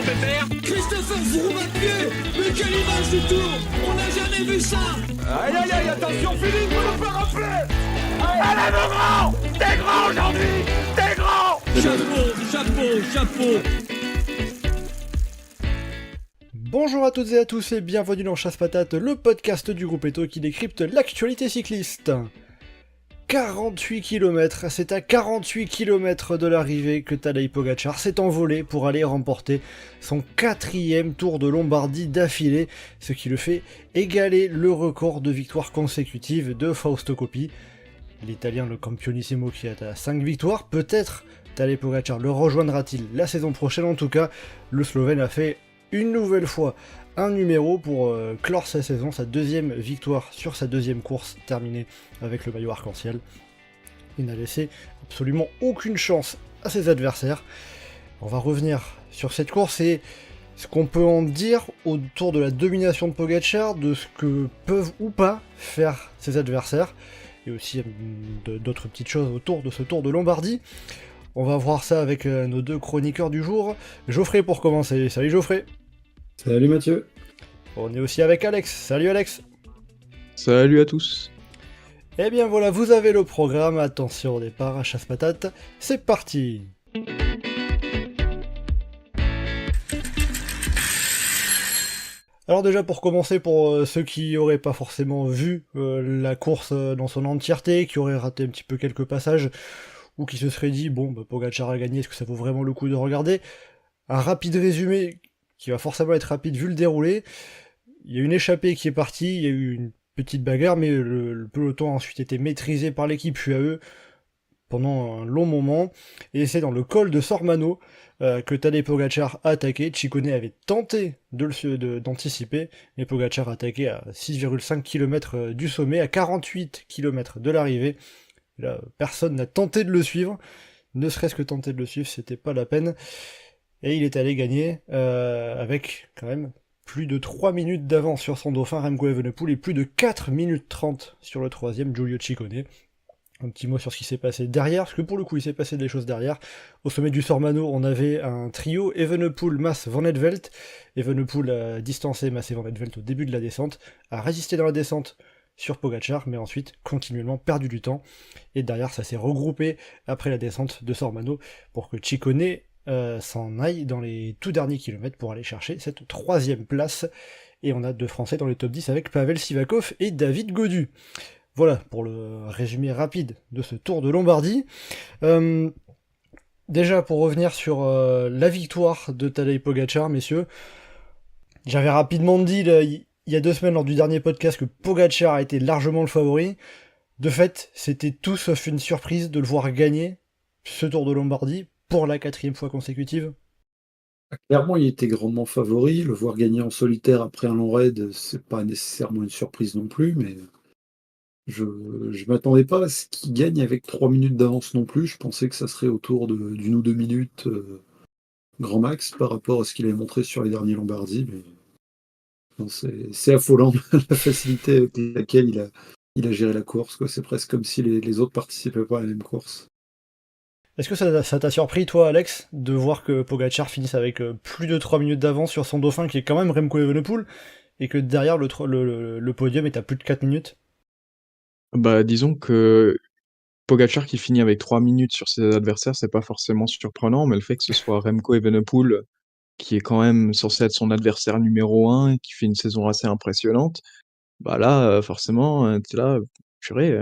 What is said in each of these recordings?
Pépère. Christopher Froome à pied. Mais quelle image du tour. On n'a jamais vu ça. Aïe aïe aïe, attention Philippe, faut le faire rappeler. Allez mon grand, t'es grand aujourd'hui, t'es grand. Chapeau. Bonjour à toutes et à tous et bienvenue dans Chasse Patate, le podcast du groupe Eto qui décrypte l'actualité cycliste. 48 km, c'est à 48 km de l'arrivée que Tadej Pogačar s'est envolé pour aller remporter son 4e Tour de Lombardie d'affilée, ce qui le fait égaler le record de victoires consécutives de Fausto Coppi. L'Italien, le Campionissimo qui est à 5 victoires, peut-être Tadej Pogačar le rejoindra-t-il la saison prochaine. En tout cas, le Slovène a fait une nouvelle fois un numéro pour clore sa saison, sa 2e victoire sur sa 2e course terminée avec le maillot arc-en-ciel. Il n'a laissé absolument aucune chance à ses adversaires. On va revenir sur cette course et ce qu'on peut en dire autour de la domination de Pogačar, de ce que peuvent ou pas faire ses adversaires, et aussi d'autres petites choses autour de ce Tour de Lombardie. On va voir ça avec nos deux chroniqueurs du jour. Geoffrey pour commencer. Salut Geoffrey. Salut Mathieu. On est aussi avec Alex. Salut Alex. Salut à tous. Et bien voilà, vous avez le programme. Attention au départ à Chasse Patate. C'est parti. Alors déjà pour commencer, pour ceux qui n'auraient pas forcément vu la course dans son entièreté, qui auraient raté un petit peu quelques passages, ou qui se seraient dit, bon, Pogačar a gagné, est-ce que ça vaut vraiment le coup de regarder? Un rapide résumé, qui va forcément être rapide vu le déroulé. Il y a une échappée qui est partie, il y a eu une petite bagarre, mais le peloton a ensuite été maîtrisé par l'équipe UAE pendant un long moment, et c'est dans le col de Sormano que Tadej Pogačar a attaqué. Ciccone avait tenté d'anticiper, mais Pogačar a attaqué à 6,5 km du sommet, à 48 km de l'arrivée. Là, personne n'a tenté de le suivre, ne serait-ce que tenter de le suivre, c'était pas la peine. Et il est allé gagner avec quand même plus de 3 minutes d'avance sur son dauphin Remco Evenepoel et plus de 4 minutes 30 sur le 3e Giulio Ciccone. Un petit mot sur ce qui s'est passé derrière, parce que pour le coup il s'est passé des choses derrière. Au sommet du Sormano, on avait un trio Evenepoel, Mas, Van Het Velt. Evenepoel a distancé Mas et Van Het Velt au début de la descente, a résisté dans la descente sur Pogačar, mais ensuite continuellement perdu du temps. Et derrière ça s'est regroupé après la descente de Sormano pour que Ciccone s'en aille dans les tout derniers kilomètres pour aller chercher cette 3e place. Et on a 2 Français dans le top 10 avec Pavel Sivakov et David Gaudu. Voilà pour le résumé rapide de ce Tour de Lombardie. Déjà pour revenir sur la victoire de Tadej Pogačar, messieurs, j'avais rapidement dit il y a 2 semaines lors du dernier podcast que Pogačar a été largement le favori. De fait, c'était tout sauf une surprise de le voir gagner ce Tour de Lombardie pour la 4e fois consécutive. Clairement, il était grandement favori. Le voir gagner en solitaire après un long raid, c'est pas nécessairement une surprise non plus, mais je m'attendais pas à ce qu'il gagne avec 3 minutes d'avance non plus. Je pensais que ça serait autour d'une ou 2 minutes grand max par rapport à ce qu'il avait montré sur les derniers Lombardies. Mais non, c'est affolant la facilité avec laquelle il a géré la course, quoi. C'est presque comme si les autres participaient pas à la même course. Est-ce que ça t'a surpris, toi, Alex, de voir que Pogačar finisse avec plus de 3 minutes d'avance sur son dauphin, qui est quand même Remco Evenepoel, et que derrière le podium est à plus de 4 minutes? Bah, disons que Pogačar qui finit avec 3 minutes sur ses adversaires, c'est pas forcément surprenant, mais le fait que ce soit Remco Evenepoel, qui est quand même censé être son adversaire numéro 1, et qui fait une saison assez impressionnante, bah là, forcément, t'es là, purée,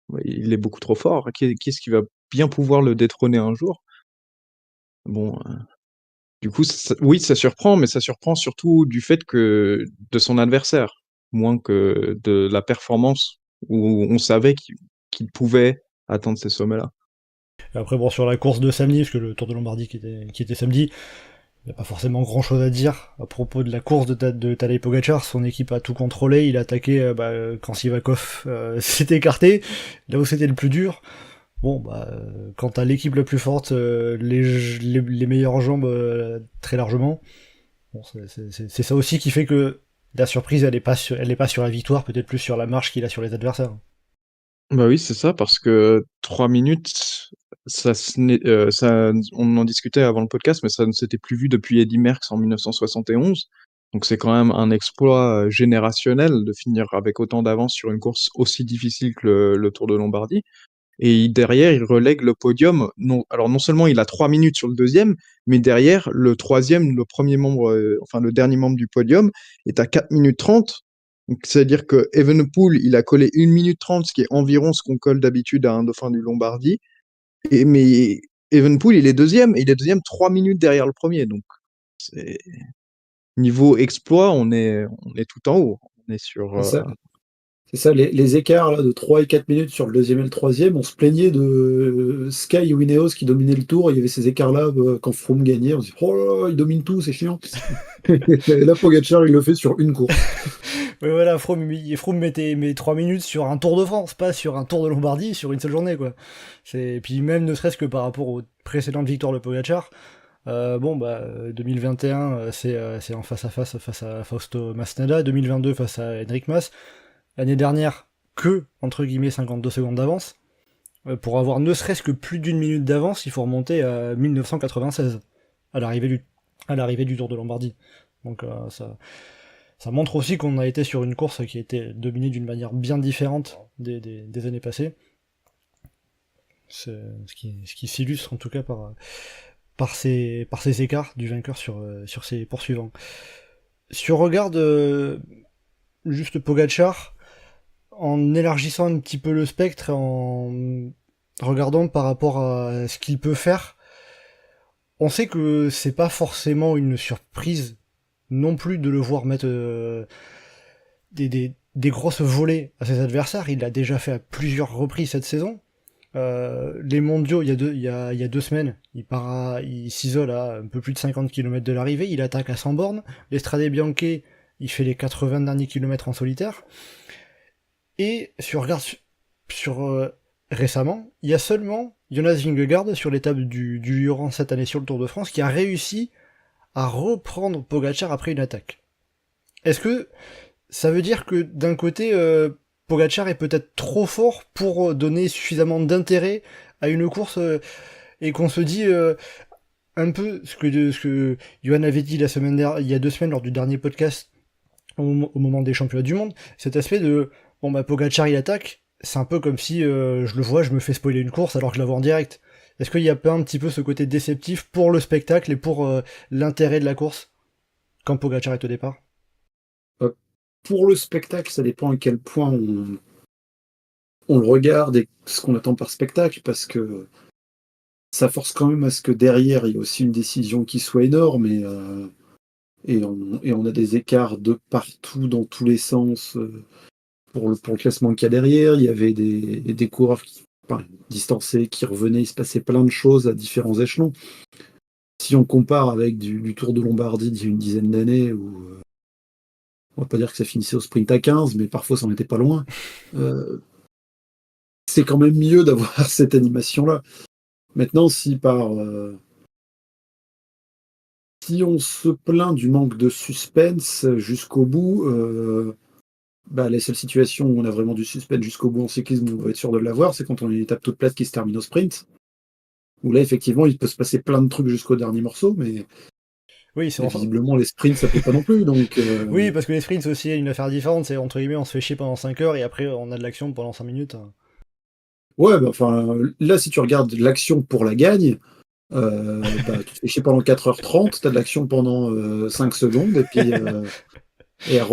ouais, il est beaucoup trop fort. Qui est-ce qui va bien pouvoir le détrôner un jour? Bon, du coup, oui, ça surprend, mais ça surprend surtout du fait que de son adversaire, moins que de la performance où on savait qu'il pouvait atteindre ces sommets-là. Et après, bon, sur la course de samedi, parce que le Tour de Lombardie qui était samedi, il n'y a pas forcément grand-chose à dire à propos de la course de Tadej Pogačar. Son équipe a tout contrôlé, il a attaqué quand Sivakov s'est écarté, là où c'était le plus dur. Bon, quand t'as l'équipe la plus forte, les meilleures jambes très largement, bon, c'est ça aussi qui fait que la surprise, elle est pas sur la victoire, peut-être plus sur la marche qu'il a sur les adversaires. Bah oui, c'est ça, parce que 3 minutes, on en discutait avant le podcast, mais ça ne s'était plus vu depuis Eddy Merckx en 1971. Donc c'est quand même un exploit générationnel de finir avec autant d'avance sur une course aussi difficile que le Tour de Lombardie. Et derrière, il relègue le podium. Non, alors non seulement il a 3 minutes sur le deuxième, mais derrière, le troisième, le premier membre, enfin le dernier membre du podium, est à 4 minutes 30. Donc, c'est-à-dire que Evenepoel, il a collé 1 minute 30, ce qui est environ ce qu'on colle d'habitude à un dauphin du Lombardie. Mais Evenepoel, il est deuxième 3 minutes derrière le premier. Donc, c'est... niveau exploit, on est tout en haut. On est sur. C'est ça. C'est ça, les écarts là, de 3 et 4 minutes sur le deuxième et le troisième, on se plaignait de Sky ou Ineos qui dominaient le tour, il y avait ces écarts-là quand Froome gagnait, on se dit « Oh là là, il domine tout, c'est chiant !» Et là, Pogacar, il le fait sur une course. Ouais, voilà, Froome met 3 minutes sur un Tour de France, pas sur un Tour de Lombardie, sur une seule journée, quoi. Puis même ne serait-ce que par rapport aux précédentes victoires de Pogacar, 2021, c'est en face à Fausto Masnada, 2022 face à Enric Mas, l'année dernière, que, entre guillemets, 52 secondes d'avance. Pour avoir ne serait-ce que plus d'une minute d'avance, il faut remonter à 1996, à l'arrivée du Tour de Lombardie. Donc ça montre aussi qu'on a été sur une course qui a été dominée d'une manière bien différente des années passées. Ce qui s'illustre en tout cas par ces écarts du vainqueur sur ses poursuivants. Si on regarde juste Pogacar, en élargissant un petit peu le spectre, en regardant par rapport à ce qu'il peut faire, on sait que c'est pas forcément une surprise non plus de le voir mettre des grosses volées à ses adversaires. Il l'a déjà fait à plusieurs reprises cette saison. Les mondiaux, il y a 2 semaines, il s'isole à un peu plus de 50 km de l'arrivée, il attaque à 100 bornes. L'Estrade Bianche, il fait les 80 derniers kilomètres en solitaire. Et si on regarde récemment, il y a seulement Jonas Vingegaard sur l'étape du Lioran cette année sur le Tour de France qui a réussi à reprendre Pogacar après une attaque. Est-ce que ça veut dire que d'un côté, Pogacar est peut-être trop fort pour donner suffisamment d'intérêt à une course et qu'on se dit un peu ce que Johan avait dit il y a 2 semaines lors du dernier podcast au moment des championnats du monde, cet aspect de Pogacar il attaque, c'est un peu comme si je le vois, je me fais spoiler une course alors que je la vois en direct. Est-ce qu'il n'y a pas un petit peu ce côté déceptif pour le spectacle et pour l'intérêt de la course quand Pogacar est au départ? Pour le spectacle, ça dépend à quel point on le regarde et ce qu'on attend par spectacle, parce que ça force quand même à ce que derrière, il y ait aussi une décision qui soit énorme, et on a des écarts de partout, dans tous les sens, pour le classement qu'il y a derrière. Il y avait des coureurs distancés qui revenaient, il se passait plein de choses à différents échelons. Si on compare avec du Tour de Lombardie d'il y a une dizaine d'années, où on va pas dire que ça finissait au sprint à 15, mais parfois ça n'en était pas loin, c'est quand même mieux d'avoir cette animation-là. Maintenant, si on se plaint du manque de suspense jusqu'au bout, la seule situation où on a vraiment du suspense jusqu'au bout en cyclisme, où on va être sûr de l'avoir, c'est quand on a une étape toute plate qui se termine au sprint, où là, effectivement, il peut se passer plein de trucs jusqu'au dernier morceau, mais oui, c'est visiblement, les sprints, ça plaît pas non plus. Donc, oui, parce que les sprints, c'est aussi une affaire différente, c'est entre guillemets, on se fait chier pendant 5 heures et après, on a de l'action pendant 5 minutes. Ouais, là, si tu regardes l'action pour la gagne, tu te fais chier pendant 4h30, t'as de l'action pendant 5 secondes, et puis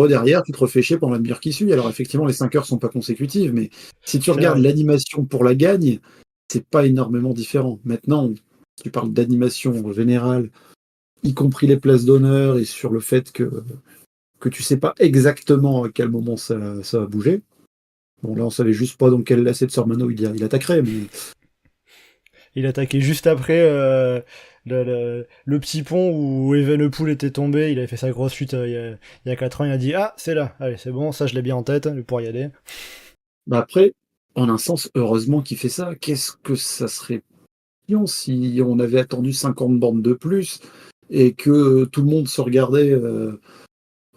derrière, tu te refais chier pendant la demi-heure qui suit. Alors effectivement, les 5 heures sont pas consécutives, mais si tu regardes l'animation pour la gagne, c'est pas énormément différent. Maintenant, tu parles d'animation en général, y compris les places d'honneur, et sur le fait que tu sais pas exactement à quel moment ça va bouger. Bon, là, on savait juste pas dans quel lacet de Sormano il attaquerait, mais... Il attaquait juste après le petit pont où Evenepoel était tombé, il avait fait sa grosse chute il y a 4 ans, il a dit « Ah, c'est là, allez, c'est bon, ça je l'ai bien en tête, je vais pouvoir y aller. » Après, en un sens, heureusement qu'il fait ça. Qu'est-ce que ça serait pion si on avait attendu 50 bornes de plus et que tout le monde se regardait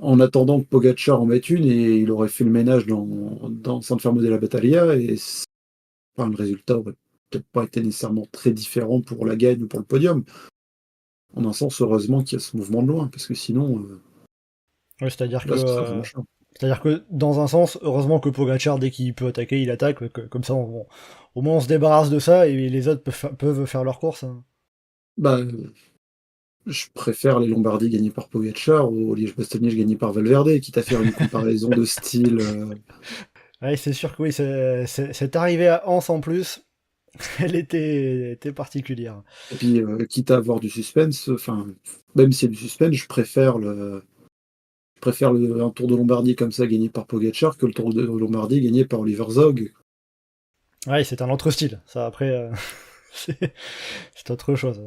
en attendant que Pogacar en mette une, et il aurait fait le ménage dans San Fermo della Battaglia, et le résultat aurait peut-être pas été nécessairement très différent pour la gagne ou pour le podium. En un sens, heureusement qu'il y a ce mouvement de loin, parce que sinon, Ouais, là, ce serait vraiment chiant. c'est-à-dire que dans un sens, heureusement que Pogacar, dès qu'il peut attaquer, il attaque. Comme ça, au moins on se débarrasse de ça et les autres peuvent faire leur course, hein. Bah, je préfère les Lombardis gagnés par Pogacar ou Liège-Bastogne-Liège gagné par Valverde, quitte à faire une comparaison de style. Ouais, c'est sûr que oui, cette arrivée à Anse en plus, elle était particulière. Et puis, quitte à avoir du suspense, enfin, même s'il y a du suspense, je préfère un Tour de Lombardie comme ça gagné par Pogacar que le Tour de Lombardie gagné par Oliver Zog. Ouais, c'est un autre style. Ça, après, c'est c'est autre chose.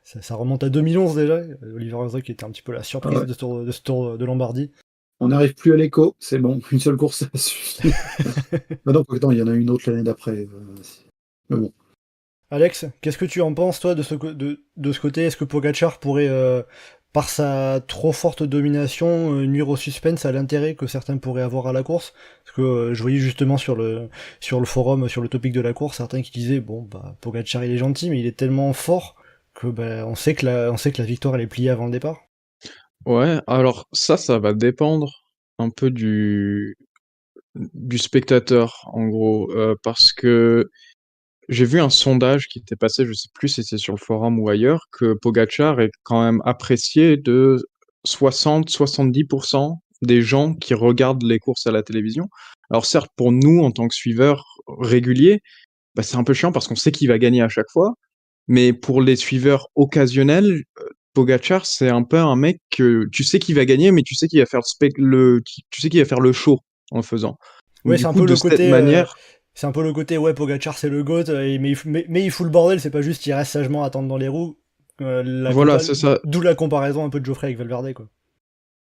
Ça remonte à 2011 déjà. Oliver Rosa qui était un petit peu la surprise Ouais. de ce tour de Lombardie. On n'arrive plus à l'écho, c'est bon, une seule course, ça suffit. Bah non, attends, il y en a une autre l'année d'après. Mais bon. Alex, qu'est-ce que tu en penses, toi, de ce côté? Est-ce que Pogacar pourrait, par sa trop forte domination, nuire au suspense, à l'intérêt que certains pourraient avoir à la course? Parce que je voyais justement sur le forum, sur le topic de la course, certains qui disaient, bon, bah, Pogacar il est gentil, mais il est tellement fort que bah, on sait que la victoire elle est pliée avant le départ. Ouais, alors ça va dépendre un peu du spectateur, en gros, parce que j'ai vu un sondage qui était passé, je sais plus si c'est sur le forum ou ailleurs, que Pogacar est quand même apprécié de 60-70% des gens qui regardent les courses à la télévision. Alors certes, pour nous, en tant que suiveurs réguliers, bah, c'est un peu chiant parce qu'on sait qu'il va gagner à chaque fois, mais pour les suiveurs occasionnels, Pogacar, c'est un peu un mec que tu sais qu'il va gagner, mais tu sais qu'il va faire tu sais qu'il va faire le show en le faisant. Donc Ouais, du coup, de cette manière, c'est un peu le côté, ouais, Pogacar c'est le GOAT, mais il fout le bordel, c'est pas juste il reste sagement à attendre dans les roues. voilà, c'est ça. D'où la comparaison un peu de Geoffrey avec Valverde, quoi.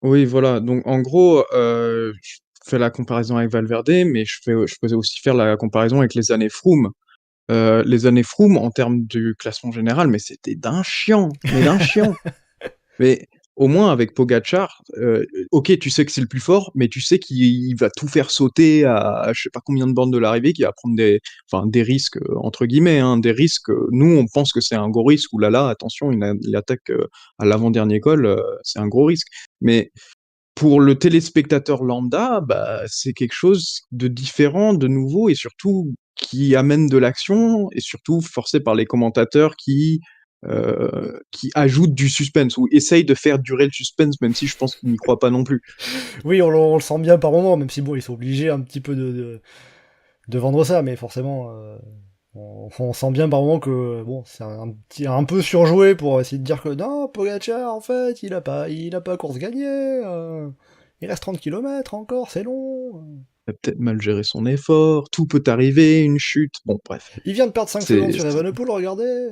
Oui, voilà. Donc, en gros, je fais la comparaison avec Valverde, mais je peux aussi faire la comparaison avec les années Froome. Les années Froome, en termes du classement général, mais c'était d'un chiant, mais d'un chiant. Mais au moins avec Pogacar, ok, tu sais que c'est le plus fort, mais tu sais qu'il va tout faire sauter à je sais pas combien de bornes de l'arrivée, qu'il va prendre des risques entre guillemets, hein, des risques. Nous, on pense que c'est un gros risque. Ouh là là, attention, il attaque à l'avant-dernier col, c'est un gros risque. Mais pour le téléspectateur lambda, bah, c'est quelque chose de différent, de nouveau et surtout qui amène de l'action et surtout forcé par les commentateurs qui ajoutent du suspense ou essayent de faire durer le suspense, même si je pense qu'ils n'y croient pas non plus. Oui, on le sent bien par moment, même si bon, ils sont obligés un petit peu de vendre ça, mais forcément, on sent bien par moment que bon, c'est un peu surjoué pour essayer de dire que non, Pogacar, en fait, il a pas course gagnée, il reste 30 km encore, c'est long. Il a peut-être mal géré son effort, tout peut arriver, une chute, bon bref. Il vient de perdre 5 secondes C'est sur Evenepoel, regardez.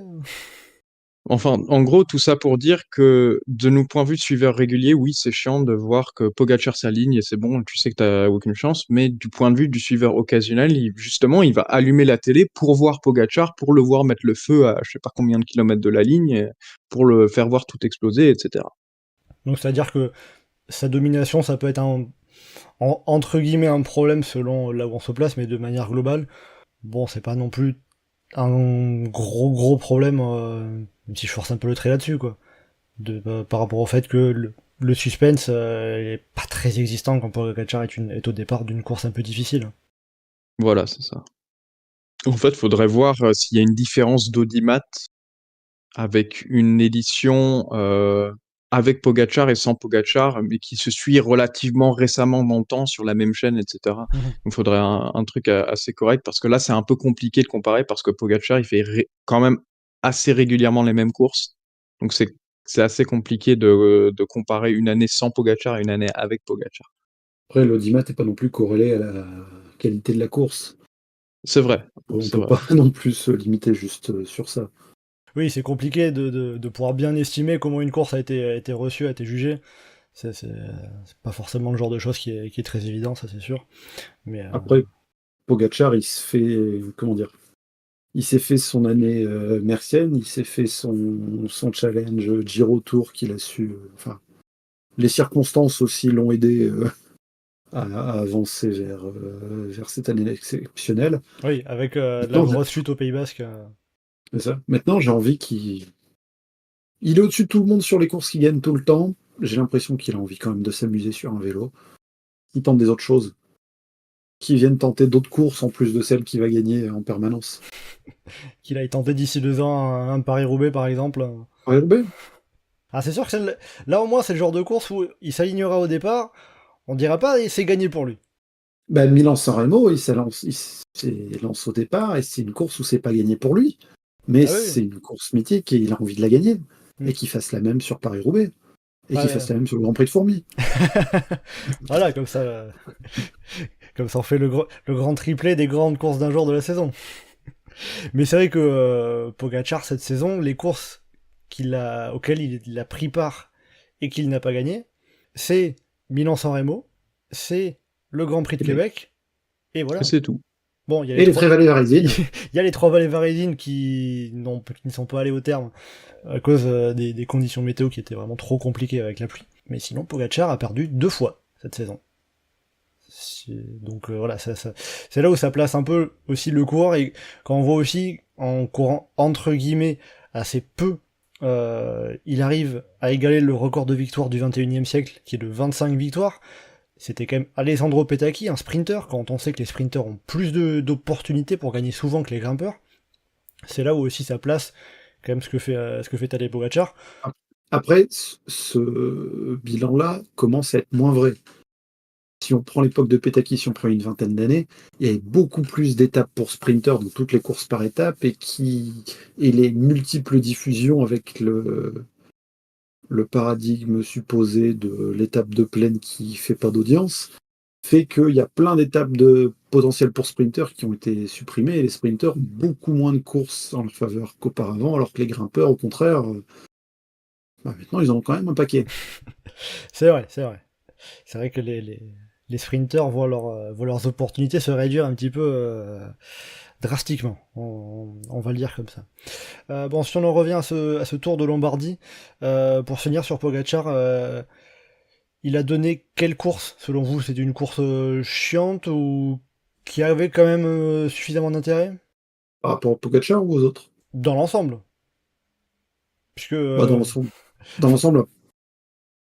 Enfin, en gros, tout ça pour dire que, de nos points de vue de suiveurs réguliers, oui, c'est chiant de voir que Pogacar s'aligne et c'est bon, tu sais que t'as aucune chance, mais du point de vue du suiveur occasionnel, justement, il va allumer la télé pour voir Pogacar, pour le voir mettre le feu à je sais pas combien de kilomètres de la ligne, pour le faire voir tout exploser, etc. Donc c'est-à-dire que sa domination, ça peut être entre guillemets un problème selon là où on se place, mais de manière globale, bon, c'est pas non plus un gros problème, même si je force un peu le trait là-dessus, quoi. Par rapport au fait que le suspense est pas très existant quand Pogacar est au départ d'une course un peu difficile. Voilà, c'est ça. En fait, faudrait voir s'il y a une différence d'audimat avec une édition avec Pogacar et sans Pogacar, mais qui se suit relativement récemment dans le temps sur la même chaîne, etc. Mhm. Donc, il faudrait un truc assez correct, parce que là, c'est un peu compliqué de comparer, parce que Pogacar, il fait quand même assez régulièrement les mêmes courses. Donc, c'est assez compliqué de comparer une année sans Pogacar et une année avec Pogacar. Après, l'audimat n'est pas non plus corrélé à la qualité de la course. C'est vrai, On c'est peut vrai. pas non plus se limiter juste sur ça. Oui, c'est compliqué de pouvoir bien estimer comment une course a été reçue, a été jugée. C'est pas forcément le genre de chose qui est très évident, ça c'est sûr. Mais Après, Pogacar, il se fait, comment dire, il s'est fait son année mercienne, il s'est fait son challenge Giro Tour qu'il a su. Enfin, les circonstances aussi l'ont aidé à avancer vers cette année exceptionnelle. Oui, avec la Maintenant, grosse chute au Pays Basque. c'est ça. Maintenant, j'ai envie qu'il il est au-dessus de tout le monde sur les courses qu'il gagne tout le temps. J'ai l'impression qu'il a envie quand même de s'amuser sur un vélo. Il tente des autres choses. Qu'il vienne tenter d'autres courses en plus de celles qu'il va gagner en permanence. Qu'il aille tenter d'ici 2 ans un Paris-Roubaix, par exemple. Paris-Roubaix, Ah, c'est sûr que là, au moins, c'est le genre de course où il s'alignera au départ. On dira pas, et c'est gagné pour lui. bah, Milan-San Remo, il s'élance au départ et c'est une course où c'est pas gagné pour lui. Mais Ah oui. c'est une course mythique et il a envie de la gagner. Mm. Et qu'il fasse la même sur Paris-Roubaix. Et qu'il Ouais. fasse la même sur le Grand Prix de Fourmies. Voilà, comme ça on fait le grand triplé des grandes courses d'un jour de la saison. Mais c'est vrai que Pogacar, cette saison, les courses auxquelles il a pris part et qu'il n'a pas gagné, c'est Milan-San Remo, c'est le Grand Prix de Québec, et voilà. C'est tout. Bon, il y a Et les trois, Trévalées Varézines. il y a les trois vallées varézines qui ne sont pas allés au terme à cause des conditions météo qui étaient vraiment trop compliquées avec la pluie. Mais sinon, Pogacar a perdu 2 fois cette saison. Donc voilà, c'est là où ça place un peu aussi le coureur, et quand on voit aussi en courant entre guillemets assez peu, il arrive à égaler le record de victoire du 21e siècle qui est de 25 victoires. C'était quand même Alessandro Petacchi, un sprinter, quand on sait que les sprinters ont plus d'opportunités pour gagner souvent que les grimpeurs. C'est là où aussi ça place quand même ce que fait Tadej Pogacar. Après, ce bilan-là commence à être moins vrai. Si on prend l'époque de Petacchi, si on prend une vingtaine d'années, il y avait beaucoup plus d'étapes pour sprinter dans toutes les courses par étapes et les multiples diffusions avec le paradigme supposé de l'étape de plaine qui fait pas d'audience, fait qu'il y a plein d'étapes de potentiel pour sprinters qui ont été supprimées et les sprinters ont beaucoup moins de courses en leur faveur qu'auparavant, alors que les grimpeurs, au contraire, maintenant ils en ont quand même un paquet. C'est vrai, c'est vrai. C'est vrai que les sprinters voient leurs opportunités se réduire un petit peu drastiquement, on va le dire comme ça. Bon, si on en revient à ce Tour de Lombardie, pour finir sur Pogacar, il a donné quelle course, selon vous? C'est une course chiante ou qui avait quand même suffisamment d'intérêt? Par rapport à Pogacar ou aux autres? Dans l'ensemble. Puisque... Bah, dans l'ensemble,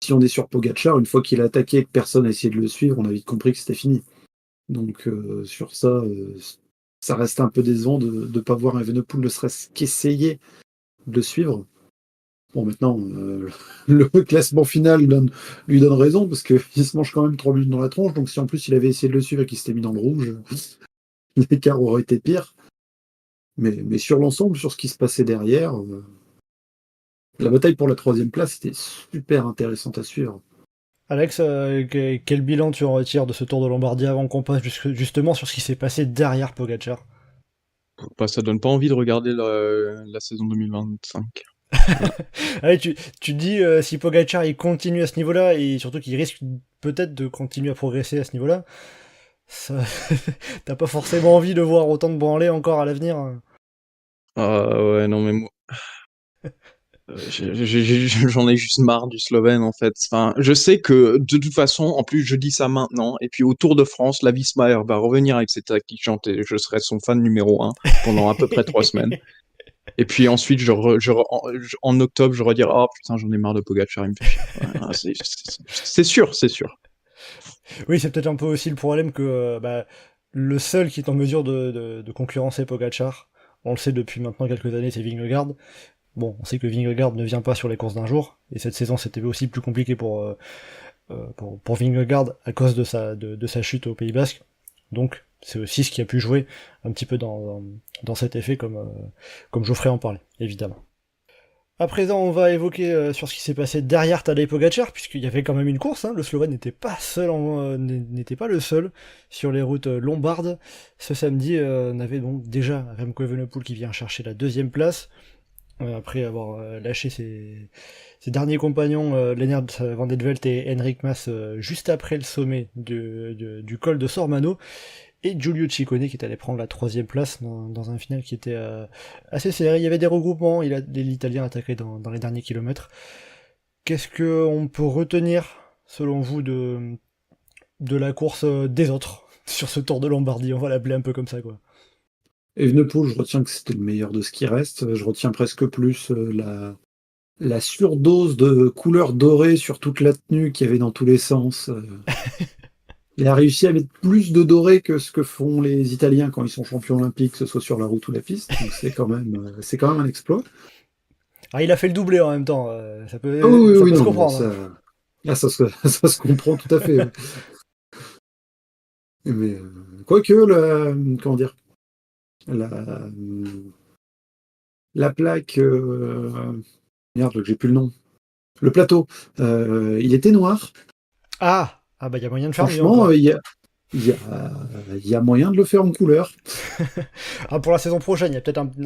si on est sur Pogacar, une fois qu'il a attaqué et que personne n'a essayé de le suivre, on a vite compris que c'était fini. Donc sur ça, ça reste un peu décevant de ne pas voir Evenepoel ne serait-ce qu'essayer de le suivre. Bon, maintenant, le classement final lui donne raison, parce qu'il se mange quand même 3 minutes dans la tronche, donc si en plus il avait essayé de le suivre et qu'il s'était mis dans le rouge, l'écart aurait été pire. Mais sur l'ensemble, sur ce qui se passait derrière, la bataille pour la 3e place était super intéressante à suivre. Alex, quel bilan tu en retires de ce Tour de Lombardie avant qu'on passe justement sur ce qui s'est passé derrière Pogacar? Bah, ça donne pas envie de regarder la saison 2025. Allez, tu dis si Pogacar il continue à ce niveau-là et surtout qu'il risque peut-être de continuer à progresser à ce niveau-là, ça... t'as pas forcément envie de voir autant de branlées encore à l'avenir. Ah ouais, non mais moi, j'en ai juste marre du Slovène en fait. Enfin, je sais que de toute façon, en plus je dis ça maintenant, et puis au Tour de France, la Wismar va revenir avec ses tactiques chantées, et je serai son fan numéro 1 pendant à peu près 3 semaines. Et puis ensuite, en octobre, je redirai, oh putain, j'en ai marre de Pogacar, il me fait chier. Voilà, c'est sûr, c'est sûr. Oui, c'est peut-être un peu aussi le problème que le seul qui est en mesure de concurrencer Pogacar, on le sait depuis maintenant quelques années, c'est Vingegaard. Bon, on sait que Vingegaard ne vient pas sur les courses d'un jour, et cette saison c'était aussi plus compliqué pour Vingegaard à cause de sa chute au Pays Basque. Donc c'est aussi ce qui a pu jouer un petit peu dans cet effet, comme Geoffrey en parlait, évidemment. À présent, on va évoquer sur ce qui s'est passé derrière Tadej Pogacar, puisqu'il y avait quand même une course, hein. Le Slovène n'était pas n'était pas le seul sur les routes lombardes. Ce samedi, on avait donc déjà Remco Evenepoel qui vient chercher la 2e place, après avoir lâché ses derniers compagnons, Lennart Van den Velt et Henrik Mas, juste après le sommet du col de Sormano, et Giulio Ciccone qui est allé prendre la 3e place dans un final qui était assez serré. Il y avait des regroupements, l'Italien attaquait dans les derniers kilomètres. Qu'est-ce qu'on peut retenir, selon vous, de de la course des autres sur ce Tour de Lombardie, on va l'appeler un peu comme ça, quoi. Evenepoel, je retiens que c'était le meilleur de ce qui reste. Je retiens presque plus la surdose de couleurs dorées sur toute la tenue qu'il y avait dans tous les sens. Il a réussi à mettre plus de doré que ce que font les Italiens quand ils sont champions olympiques, que ce soit sur la route ou la piste. Donc c'est quand même un exploit. Ah, il a fait le doublé en même temps, ça Ah peut, oui, ça oui, peut se non, mais comprendre. ça ça se comprend tout à fait. Ouais. Mais quoique, comment dire, la, la plaque, merde, j'ai plus le nom. Le plateau, il était noir. Ah bah il y a moyen de faire mieux Franchement, encore. il y a, il y a moyen de le faire en couleur. Ah, pour la saison prochaine,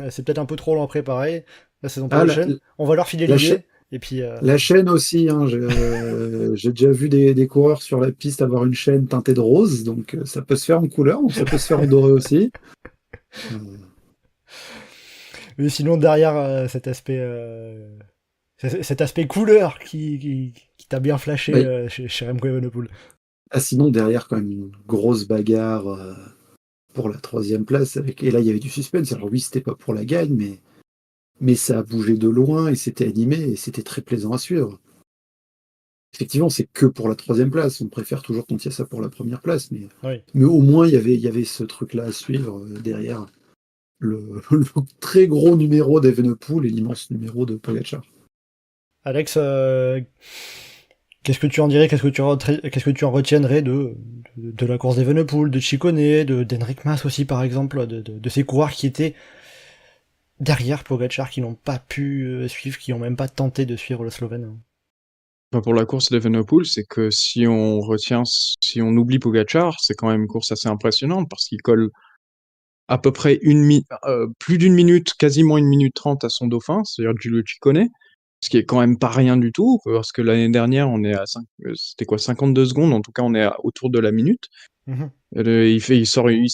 c'est peut-être un peu trop long à préparer. La saison Ah, prochaine, on va leur filer la, cha- l'idée. Et puis, la chaîne aussi, hein, j'ai déjà vu des coureurs sur la piste avoir une chaîne teintée de rose, donc ça peut se faire en couleur, donc ça peut se faire en doré aussi. Euh, mais sinon, derrière cet aspect couleur qui t'a bien flashé bah, chez Remco Evenepoel. sinon, derrière, quand même, une grosse bagarre pour la troisième place. Et là, il y avait du suspense. Alors oui, c'était pas pour la gagne, mais ça a bougé de loin et c'était animé et c'était très plaisant à suivre. Effectivement, c'est que pour la troisième place. On préfère toujours qu'on tient ça pour la première place, Oui. mais au moins, il y avait ce truc-là à suivre derrière le très gros numéro d'Evenepoel et l'immense numéro de Pogacar. Alex, qu'est-ce que tu en dirais, qu'est-ce que tu en retiendrais de la course d'Evenepoel, de Ciccone, d'Enric Mas aussi par exemple, de ces coureurs qui étaient derrière Pogacar, qui n'ont pas pu suivre, qui n'ont même pas tenté de suivre le Slovène. Bah, pour la course d'Evenepoel, c'est que si on oublie Pogacar, c'est quand même une course assez impressionnante parce qu'il colle à peu près plus d'une minute, quasiment 1 minute 30 à son dauphin, c'est-à-dire Giulio Ciccone, ce qui est quand même pas rien du tout, parce que l'année dernière, on est à c'était quoi, 52 secondes, en tout cas, on est autour de la minute. Mhm. Il sort une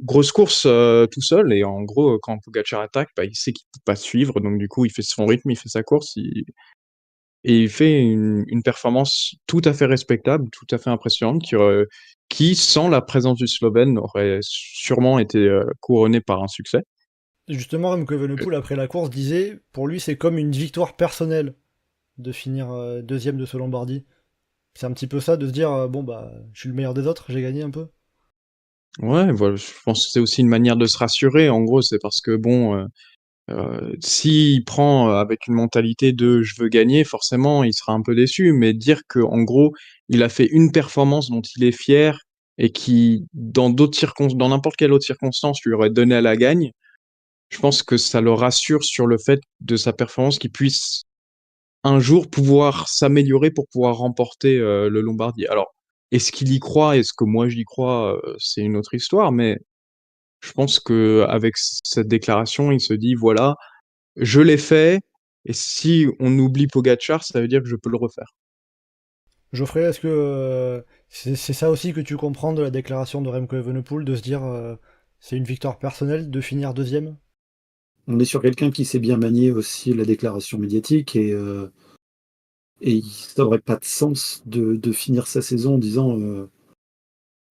grosse course tout seul, et en gros, quand Pogacar attaque, bah, il sait qu'il peut pas suivre, donc du coup, il fait son rythme, il fait sa course, et il fait une performance tout à fait respectable, tout à fait impressionnante, qui, sans la présence du Slovène, aurait sûrement été couronnée par un succès. Justement, Remco Evenepoel, après la course, disait, pour lui, c'est comme une victoire personnelle de finir deuxième de ce Lombardie. C'est un petit peu ça, de se dire, bon bah, je suis le meilleur des autres, j'ai gagné un peu. Ouais, voilà, je pense que c'est aussi une manière de se rassurer. En gros, c'est parce que bon, s'il prend avec une mentalité de je veux gagner, forcément, il sera un peu déçu. Mais dire que en gros, il a fait une performance dont il est fier et qui, dans n'importe quelle autre circonstance, lui aurait donné à la gagne, je pense que ça le rassure sur le fait de sa performance qu'il puisse un jour pouvoir s'améliorer pour pouvoir remporter le Lombardie. Alors, est-ce qu'il y croit? Est-ce que moi j'y crois? C'est une autre histoire, mais je pense que avec cette déclaration, il se dit voilà, je l'ai fait, et si on oublie Pogacar, ça veut dire que je peux le refaire. Geoffrey, est-ce que c'est ça aussi que tu comprends de la déclaration de Remco Evenepoel, de se dire, c'est une victoire personnelle de finir deuxième? On est sur quelqu'un qui sait bien manier aussi la déclaration médiatique et ça n'aurait pas de sens de finir sa saison en disant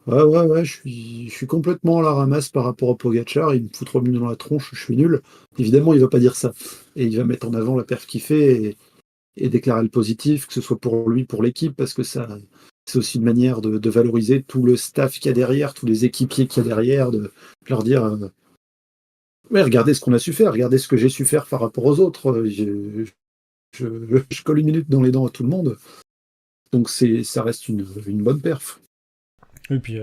ouais, ouais, ouais, je suis complètement à la ramasse par rapport à Pogacar, il me fout 3 minutes dans la tronche, je suis nul. Évidemment, il va pas dire ça. Et il va mettre en avant la perf qu'il fait et déclarer le positif, que ce soit pour lui, pour l'équipe, parce que ça, c'est aussi une manière de valoriser tout le staff qu'il y a derrière, tous les équipiers qu'il y a derrière, de leur dire ouais, regardez ce qu'on a su faire, regardez ce que j'ai su faire par rapport aux autres. Je colle une minute dans les dents à tout le monde. Donc ça reste une bonne perf. Et puis,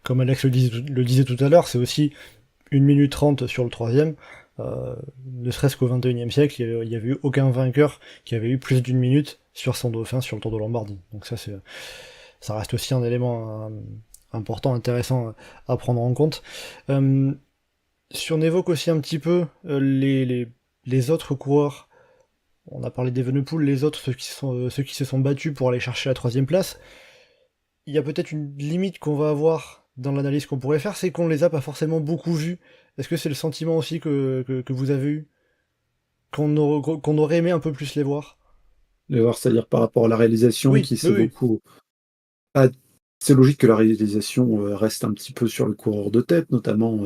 comme Alex le disait tout à l'heure, c'est aussi 1 minute 30 sur le troisième. Ne serait-ce qu'au XXIe siècle, il n'y avait eu aucun vainqueur qui avait eu plus d'une minute sur son dauphin sur le Tour de Lombardie. Donc ça reste aussi un élément important, intéressant à prendre en compte. Si on évoque aussi un petit peu les autres coureurs, on a parlé d'Evenepoel, les autres, ceux qui se sont battus pour aller chercher la troisième place, il y a peut-être une limite qu'on va avoir dans l'analyse qu'on pourrait faire, c'est qu'on les a pas forcément beaucoup vus. Est-ce que c'est le sentiment aussi que vous avez eu, qu'on aurait aimé un peu plus les voir? De voir, c'est-à-dire par rapport à la réalisation Oui, qui oui, s'est oui. beaucoup. Ah, c'est logique que la réalisation reste un petit peu sur le coureur de tête, notamment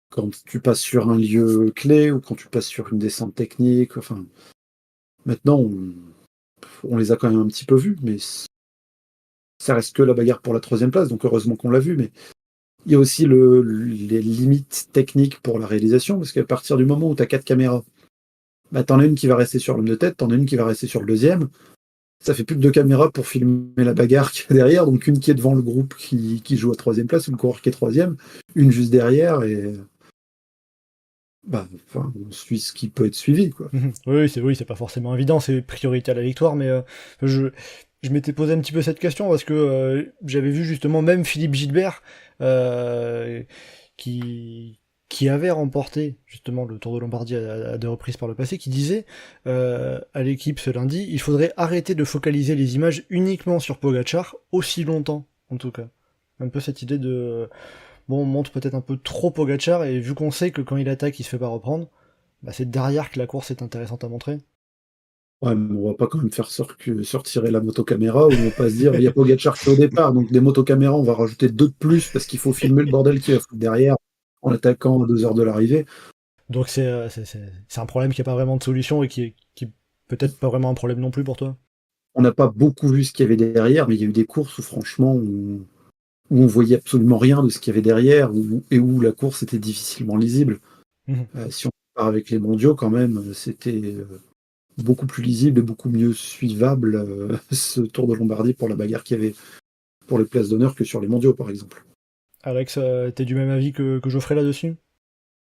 quand tu passes sur un lieu clé ou quand tu passes sur une descente technique. Enfin, maintenant, on les a quand même un petit peu vus, mais ça reste que la bagarre pour la troisième place, donc heureusement qu'on l'a vu. Mais il y a aussi les limites techniques pour la réalisation, parce qu'à partir du moment où tu as 4 caméras, bah, t'en as une qui va rester sur l'homme de tête, t'en as une qui va rester sur le deuxième. Ça fait plus que 2 caméras pour filmer la bagarre qu'il y a derrière, donc une qui est devant le groupe qui joue à troisième place, une coureur qui est troisième, une juste derrière, et bah, enfin, on suit ce qui peut être suivi, quoi. Oui, c'est pas forcément évident, c'est priorité à la victoire, mais je m'étais posé un petit peu cette question parce que j'avais vu justement même Philippe Gilbert euh, qui avait remporté justement le Tour de Lombardie à 2 reprises par le passé, qui disait à l'équipe ce lundi, il faudrait arrêter de focaliser les images uniquement sur Pogačar aussi longtemps, en tout cas. Un peu cette idée de bon, on montre peut-être un peu trop Pogačar, et vu qu'on sait que quand il attaque, il se fait pas reprendre, bah c'est derrière que la course est intéressante à montrer. Ouais, mais on va pas quand même faire sortir la motocaméra, ou on va pas se dire, il y a Pogačar qui est au départ, donc des motocaméras, on va rajouter 2 de plus, parce qu'il faut filmer le bordel qui va foutre derrière, en attaquant à 2 heures de l'arrivée. Donc c'est un problème qui a pas vraiment de solution et qui est peut-être pas vraiment un problème non plus pour toi. On n'a pas beaucoup vu ce qu'il y avait derrière, mais il y a eu des courses où franchement, où on voyait absolument rien de ce qu'il y avait derrière, et où la course était difficilement lisible. Mhm. Si on compare avec les mondiaux, quand même, c'était beaucoup plus lisible et beaucoup mieux suivable, ce Tour de Lombardie, pour la bagarre qu'il y avait pour les places d'honneur, que sur les mondiaux, par exemple. Alex, t'es du même avis que Geoffrey là-dessus?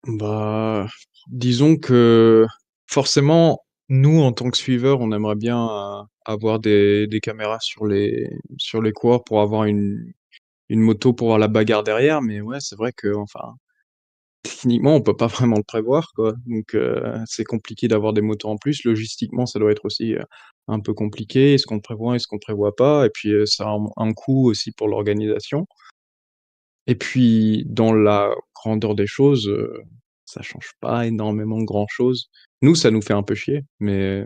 Bah, disons que forcément, nous, en tant que suiveurs, on aimerait bien avoir des caméras sur les coureurs pour avoir une moto pour voir la bagarre derrière, mais ouais, c'est vrai que, enfin, techniquement, on peut pas vraiment le prévoir, quoi. Donc, c'est compliqué d'avoir des motos en plus. Logistiquement, ça doit être aussi un peu compliqué. Est-ce qu'on le prévoit, est-ce qu'on le prévoit pas? Et puis, ça a un coût aussi pour l'organisation. Et puis, dans la grandeur des choses, ça change pas énormément grand-chose. Nous, ça nous fait un peu chier, mais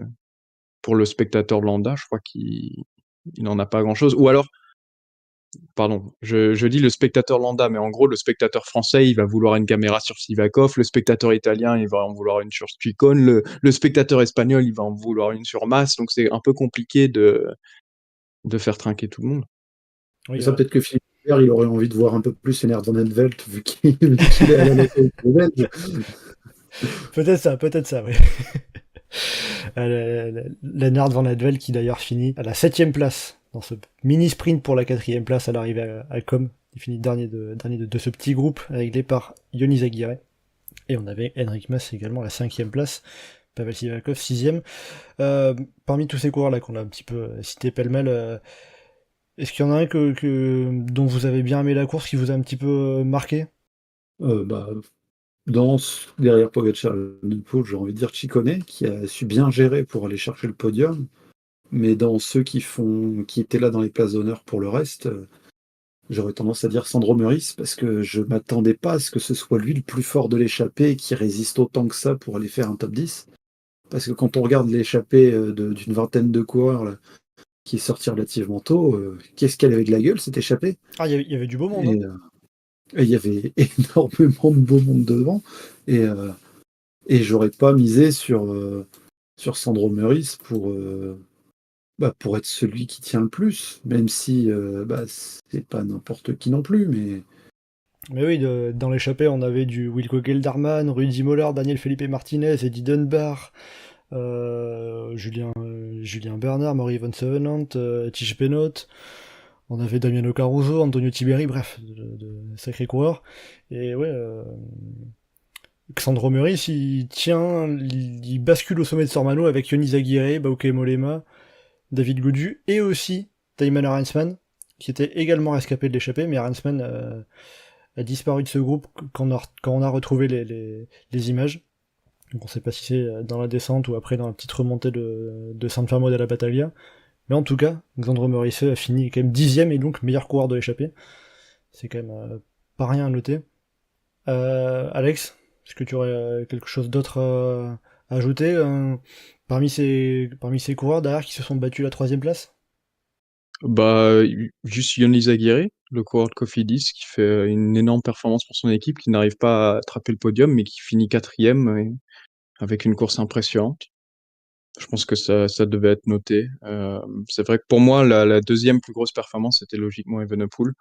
pour le spectateur lambda, je crois qu'il en a pas grand-chose. Ou alors, pardon, je dis le spectateur lambda, mais en gros, le spectateur français, il va vouloir une caméra sur Sivakov, le spectateur italien, il va en vouloir une sur Stuycon, le spectateur espagnol, il va en vouloir une sur Mas, donc c'est un peu compliqué de faire trinquer tout le monde. Et Oui, ça, peut-être que Philippe Gilbert, il aurait envie de voir un peu plus Lennart Van Velt, vu qu'il est à la nationalité belge. peut-être ça, oui. Lennart Van Advel qui d'ailleurs finit à la 7ème place dans ce mini sprint pour la 4ème place à l'arrivée à Com. Il finit dernier de ce petit groupe avec départ Yonis Aguirre. Et on avait Henrik Mas également à la 5ème place. Pavel Sivakov 6ème. Parmi tous ces coureurs là qu'on a un petit peu cité pêle-mêle, est-ce qu'il y en a un dont vous avez bien aimé la course, qui vous a un petit peu marqué? Bah, derrière Pogačar et Evenepoel, j'ai envie de dire Ciccone, qui a su bien gérer pour aller chercher le podium. Mais dans ceux qui étaient là dans les places d'honneur pour le reste, j'aurais tendance à dire Sandro Meurice, parce que je m'attendais pas à ce que ce soit lui le plus fort de l'échappée et qui résiste autant que ça pour aller faire un top 10. Parce que quand on regarde l'échappée d'une vingtaine de coureurs là, qui est sorti relativement tôt, qu'est-ce qu'elle avait de la gueule, cette échappée? Ah, il y avait du beau monde, hein. Et il y avait énormément de beau monde devant. Et, et j'aurais pas misé sur Sandro Meurice pour être celui qui tient le plus, même si c'est pas n'importe qui non plus, mais Mais oui, dans l'échappée, on avait du Wilco Gelderman, Rudy Moller, Daniel Felipe Martinez, Eddie Dunbar, Julien Bernard, Maury Van Sevenant, Tige Penot. On avait Damiano Caruso, Antonio Tiberi, bref, de sacrés coureurs. Et ouais, Xandro Meurice, il bascule au sommet de Sormano avec Yonis Aguirre, Bauke Molema, David Gaudu, et aussi Thymen Arensman, qui était également rescapé de l'échappée, mais Arensman a disparu de ce groupe quand on a retrouvé les images. Donc on sait pas si c'est dans la descente ou après dans la petite remontée de San Fermo della Battaglia. Mais en tout cas, Xandro Meurice a fini quand même 10ème et donc meilleur coureur de l'échappée. C'est quand même pas rien à noter. Alex, est-ce que tu aurais quelque chose d'autre à ajouter parmi ces coureurs derrière qui se sont battus la 3ème place? Bah, juste Yon Izagirre, le coureur de Cofidis, qui fait une énorme performance pour son équipe, qui n'arrive pas à attraper le podium, mais qui finit 4e avec une course impressionnante. Je pense que ça devait être noté. C'est vrai que pour moi, la deuxième plus grosse performance, c'était logiquement Evenepoel,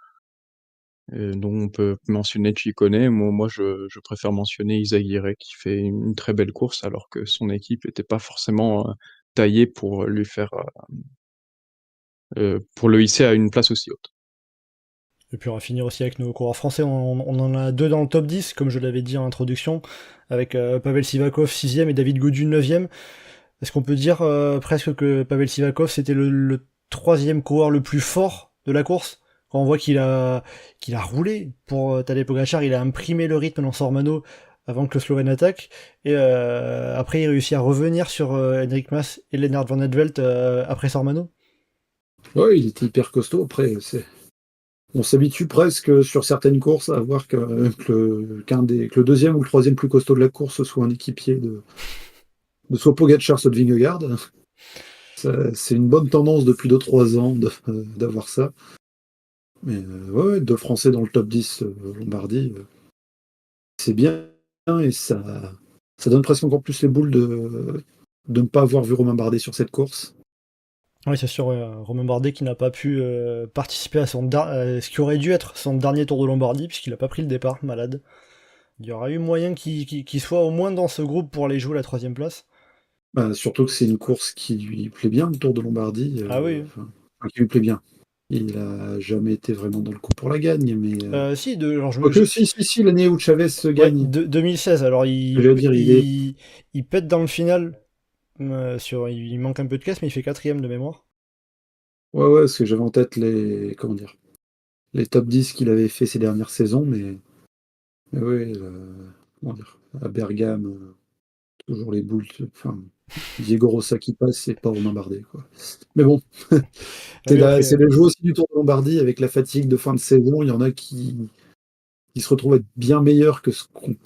dont on peut mentionner Ciccone. Moi, je préfère mentionner Izagirre, qui fait une très belle course, alors que son équipe n'était pas forcément taillée pour lui faire, pour le hisser à une place aussi haute. Et puis on va finir aussi avec nos coureurs français, on en a 2 dans le top 10, comme je l'avais dit en introduction, avec Pavel Sivakov 6ème et David Gaudu 9ème. Est-ce qu'on peut dire presque que Pavel Sivakov c'était le 3e coureur le plus fort de la course? Quand on voit qu'il a roulé pour Tadej Pogačar, il a imprimé le rythme dans Sormano avant que le Slovène attaque, et après il réussit à revenir sur Henrik Mas et Lennart Van Edvelt après Sormano. Ouais, il était hyper costaud. Après, on s'habitue presque sur certaines courses à voir que le deuxième ou le troisième plus costaud de la course soit un équipier de soit Pogačar, soit de Vingegaard. C'est une bonne tendance depuis 2-3 ans d'avoir ça. Mais ouais, 2 Français dans le top 10 Lombardie, c'est bien, et ça donne presque encore plus les boules de ne pas avoir vu Romain Bardet sur cette course. Oui, c'est sûr, Romain Bardet qui n'a pas pu participer à ce qui aurait dû être son dernier Tour de Lombardie, puisqu'il n'a pas pris le départ, malade. Il y aura eu moyen qu'il soit au moins dans ce groupe pour aller jouer la 3ème place. Bah, surtout que c'est une course qui lui plaît bien, le Tour de Lombardie. Ah oui. Qui lui plaît bien. Il a jamais été vraiment dans le coup pour la gagne, mais... Si, si, l'année où Chavez gagne. Ouais, 2016, alors il pète dans le final, il manque un peu de caisse, mais il fait 4ème de mémoire. Ouais, parce que j'avais en tête les top 10 qu'il avait fait ces dernières saisons, mais oui, à Bergame, toujours les boules. Enfin, Diego Rossa qui passe, c'est pas Romain Bardet, quoi. Mais bon, c'est le jeu aussi du Tour de Lombardie, avec la fatigue de fin de saison. Il y en a qui se retrouvent à être bien meilleurs que ce qu'on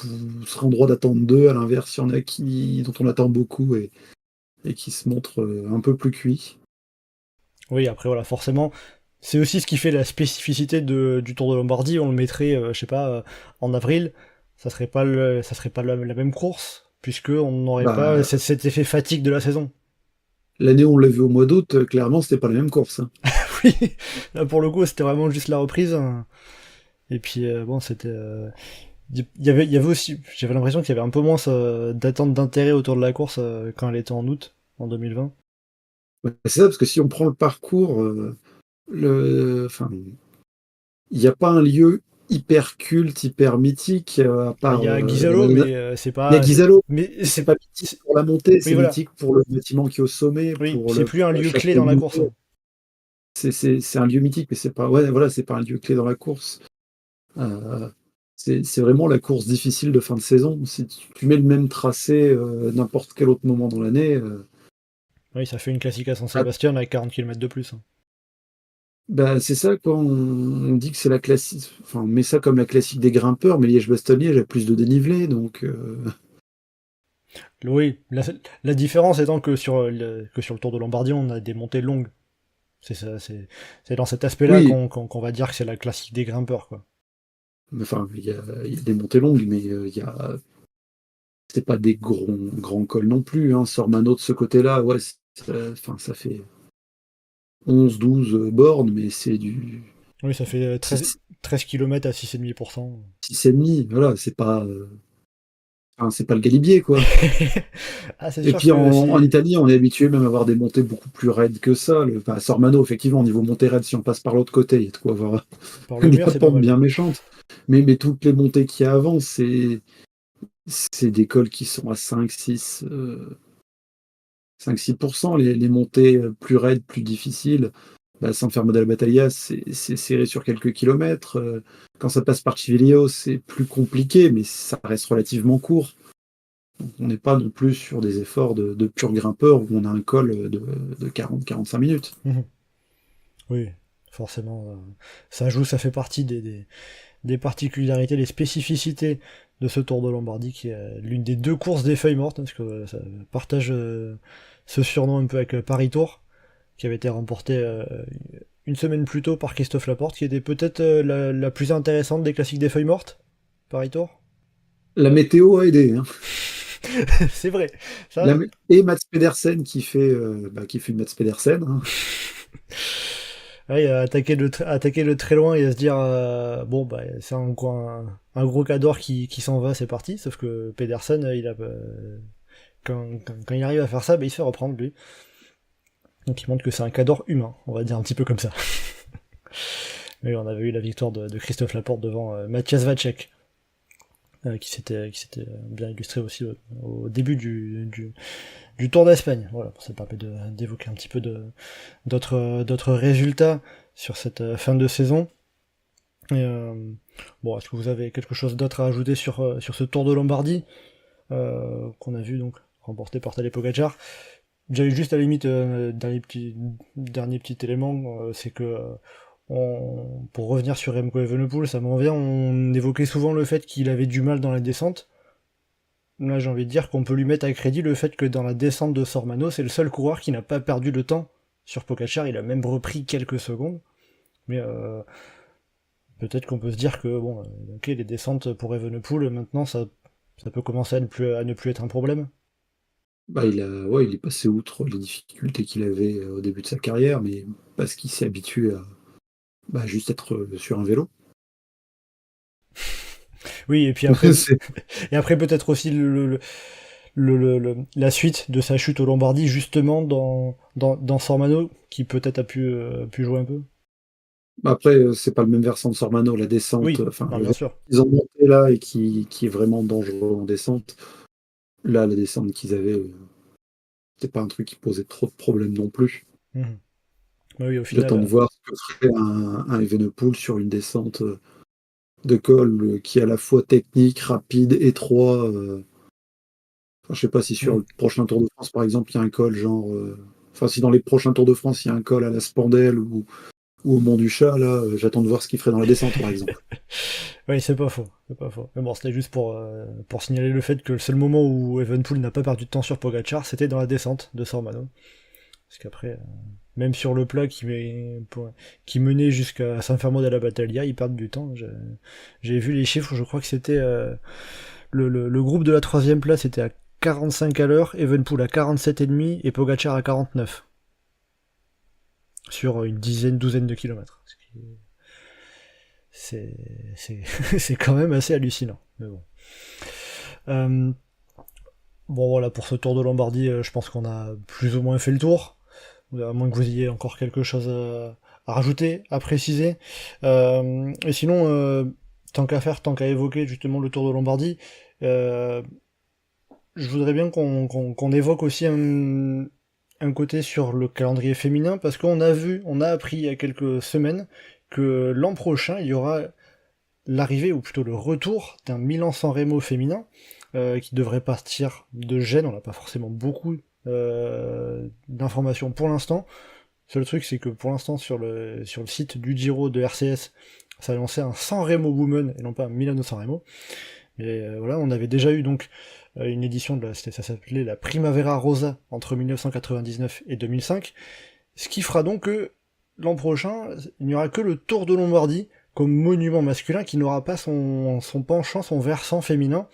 serait en droit d'attendre d'eux. À l'inverse, il y en a dont on attend beaucoup et qui se montrent un peu plus cuits. Oui, après voilà, forcément, c'est aussi ce qui fait la spécificité du Tour de Lombardie. On le mettrait, je sais pas, en avril, ça serait pas la même course, puisque on n'aurait pas cet effet fatigue de la saison. L'année où on l'a vu au mois d'août, clairement, c'était pas la même course. Hein. Oui, là pour le coup, c'était vraiment juste la reprise. Et puis bon, c'était, il y avait aussi, j'avais l'impression qu'il y avait un peu moins d'attente d'intérêt autour de la course quand elle était en août, en 2020. C'est ça, parce que si on prend le parcours, il n'y a pas un lieu hyper culte, hyper mythique, à part... Il y a Ghisalo, mais c'est pas... Il y a Ghisalo, mais c'est pas mythique pour la montée, c'est voilà. mythique pour le bâtiment qui est au sommet. Oui, c'est plus un lieu clé dans la course. C'est un lieu mythique, mais c'est pas... Ouais, voilà, c'est pas un lieu clé dans la course. C'est vraiment la course difficile de fin de saison. Si tu mets le même tracé n'importe quel autre moment dans l'année... Oui, ça fait une classique à Saint-Sébastien avec 40 km de plus. Bah, c'est ça, quand on dit que c'est la classique, enfin, on met ça comme la classique des grimpeurs, mais Liège-Bastogne-Liège a plus de dénivelé, donc... Oui, la différence étant que sur le Tour de Lombardie, on a des montées longues. C'est dans cet aspect-là qu'on va dire que c'est la classique des grimpeurs, quoi. Enfin, il y a des montées longues, mais c'est pas des grands cols non plus. Hein. Sormano de ce côté-là, ouais, ça fait 11-12 bornes, mais c'est du... Oui, ça fait 13 km à 6,5%. 6,5, voilà, c'est pas le Galibier, quoi. Et puis en Italie, on est habitué même à avoir des montées beaucoup plus raides que ça. Sormano, effectivement, au niveau montée raide, si on passe par l'autre côté, il y a de quoi avoir une pente bien méchante. Mais toutes les montées qu'il y a avant, c'est des cols qui sont à 5-6%. Les montées plus raides, plus difficiles. San Fermo della Battaglia, c'est serré sur quelques kilomètres. Quand ça passe par Civiglio, c'est plus compliqué, mais ça reste relativement court. Donc, on n'est pas non plus sur des efforts de pur grimpeur où on a un col de 40-45 minutes. Oui, forcément. Ça fait partie des particularités, des spécificités de ce Tour de Lombardie, qui est l'une des 2 courses des feuilles mortes, parce que ça partage ce surnom un peu avec Paris Tour, qui avait été remporté une semaine plus tôt par Christophe Laporte, qui était peut-être la plus intéressante des classiques des feuilles mortes, Paris-Tours. La météo a aidé, hein. C'est vrai. Ça, Et Mats Pedersen qui fait Mats Pedersen, hein. ouais, attaquer de très loin et à se dire bon bah c'est un gros cador qui s'en va, c'est parti. Sauf que Pedersen, quand il arrive à faire ça, bah, il se fait reprendre lui. Donc il montre que c'est un cador humain, on va dire un petit peu comme ça. Mais on avait eu la victoire de Christophe Laporte devant Mathias Vacek, qui s'était bien illustré aussi au début du Tour d'Espagne. Voilà, ça permet d'évoquer un petit peu d'autres résultats sur cette fin de saison. Et bon, est-ce que vous avez quelque chose d'autre à ajouter sur ce Tour de Lombardie qu'on a vu donc remporté par Tadej Pogačar? J'avais juste à la limite dernier petit élément, c'est que pour revenir sur Remco Evenepoel, ça m'en vient, on évoquait souvent le fait qu'il avait du mal dans la descente. Là, j'ai envie de dire qu'on peut lui mettre à crédit le fait que dans la descente de Sormano, c'est le seul coureur qui n'a pas perdu de temps sur Pogačar, il a même repris quelques secondes. Mais peut-être qu'on peut se dire que bon, ok, les descentes pour Evenepoel, maintenant, ça peut commencer à ne plus être un problème. Bah, il est passé outre les difficultés qu'il avait au début de sa carrière, mais parce qu'il s'est habitué à juste être sur un vélo. Oui, et puis après, et après peut-être aussi la suite de sa chute au Lombardie, justement dans Sormano, qui peut-être a pu jouer un peu. Après, c'est pas le même versant de Sormano, la descente, Oui, enfin, bien sûr. ils ont monté là et qui est vraiment dangereux en descente. Là, la descente qu'ils avaient, c'était pas un truc qui posait trop de problèmes non plus. Mhm. Bah oui, au J'attends de final. voir ce que ferait un Evenepoel sur une descente de col qui est à la fois technique, rapide, étroit. Enfin, je sais pas si sur le prochain Tour de France, par exemple, il y a un col genre. Enfin, si dans les prochains Tours de France, il y a un col à la Spandelle ou au Mont du Chat, là, j'attends de voir ce qu'il ferait dans la descente, par exemple. Oui, c'est pas faux. Mais bon, c'était juste pour signaler le fait que le seul moment où Evenepoel n'a pas perdu de temps sur Pogačar, c'était dans la descente de Sormano. Parce qu'après, même sur le plat qui menait jusqu'à San Fermo della Battaglia, ils perdent du temps. J'ai vu les chiffres, je crois que c'était le groupe de la 3ème place était à 45 à l'heure, Evenepoel à 47,5 et Pogačar à 49. Sur une douzaine de kilomètres. C'est quand même assez hallucinant. Mais bon. Bon voilà, pour ce Tour de Lombardie, je pense qu'on a plus ou moins fait le tour. À moins que vous ayez encore quelque chose à rajouter, à préciser. Et sinon, tant qu'à évoquer justement le Tour de Lombardie, je voudrais bien qu'on évoque aussi un côté sur le calendrier féminin, parce qu'on a appris il y a quelques semaines que l'an prochain, il y aura l'arrivée, ou plutôt le retour, d'un Milan-San Remo féminin, qui devrait partir de Gênes. On n'a pas forcément beaucoup d'informations pour l'instant. Seul truc, c'est que pour l'instant, sur le site du Giro de RCS, ça annonçait un San Remo Women, et non pas un Milano-San Remo. Mais voilà, on avait déjà eu donc une édition ça s'appelait la Primavera Rosa entre 1999 et 2005, ce qui fera donc que l'an prochain, il n'y aura que le Tour de Lombardie comme monument masculin qui n'aura pas son penchant, son versant féminin.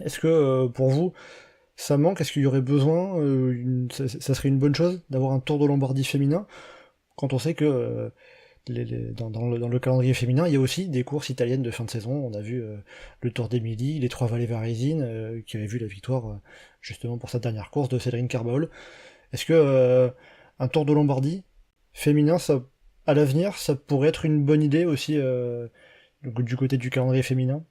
Est-ce que pour vous, ça manque? Est-ce qu'il y aurait besoin, ça serait une bonne chose d'avoir un Tour de Lombardie féminin, quand on sait que dans le calendrier féminin, il y a aussi des courses italiennes de fin de saison. On a vu le Tour d'Émilie, les 3 vallées varesines, qui avait vu la victoire justement pour sa dernière course de Cédrine Carbaol. Est-ce que un Tour de Lombardie féminin, ça, à l'avenir, ça pourrait être une bonne idée aussi du côté du calendrier féminin?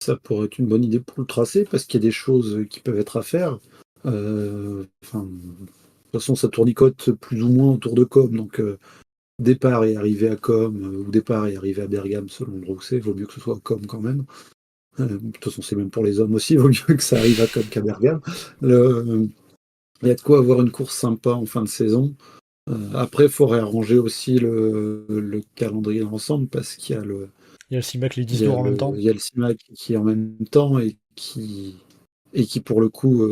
Ça pourrait être une bonne idée pour le tracé, parce qu'il y a des choses qui peuvent être à faire. De toute façon, ça tournicote plus ou moins autour de Com, donc départ et arrivée à Com, ou départ et arrivée à Bergame, selon le c'est, vaut mieux que ce soit à Com quand même. De toute façon, c'est même pour les hommes aussi, vaut mieux que ça arrive à Com qu'à Bergame. Il y a de quoi avoir une course sympa en fin de saison. Après, il faut réarranger aussi le calendrier d'ensemble, parce qu'il y a Il y a le CIMAC, les 10 tours en même temps. il y a le CIMAC qui est en même temps et qui pour le coup.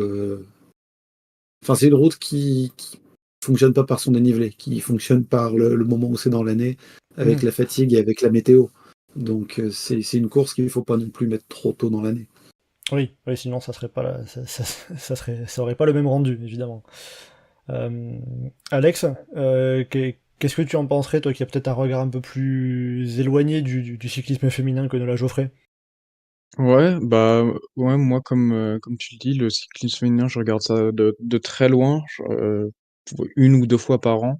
Enfin, c'est une route qui fonctionne pas par son dénivelé, qui fonctionne par le moment où c'est dans l'année, avec Mhm. la fatigue et avec la météo. Donc c'est une course qu'il ne faut pas non plus mettre trop tôt dans l'année. Oui, oui, sinon ça serait pas ça aurait pas le même rendu, évidemment. Alex, qu'est-ce que tu en penserais, toi qui as peut-être un regard un peu plus éloigné du cyclisme féminin que de la Geoffrey? Ouais, bah, ouais, moi, comme tu le dis, le cyclisme féminin, je regarde ça de très loin, une ou deux fois par an.